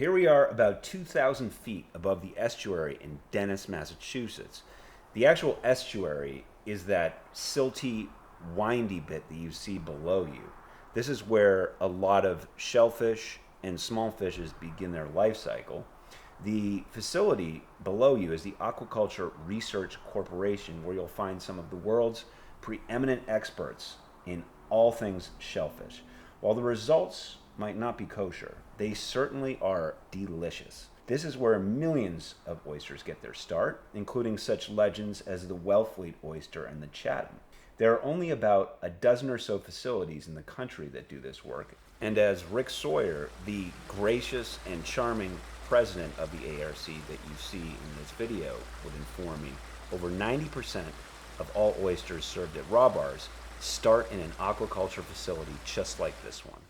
Here we are about 2,000 feet above the estuary in Dennis, Massachusetts. The actual estuary is that silty, windy bit that you see below you. This is where a lot of shellfish and small fishes begin their life cycle. The facility below you is the Aquaculture Research Corporation, where you'll find some of the world's preeminent experts in all things shellfish. While the results might not be kosher, they certainly are delicious. This is where millions of oysters get their start, including such legends as the Wellfleet oyster and the Chatham. There are only about a dozen or so facilities in the country that do this work, and as Rick Sawyer, the gracious and charming president of the ARC that you see in this video, would inform me, over 90% of all oysters served at raw bars start in an aquaculture facility just like this one.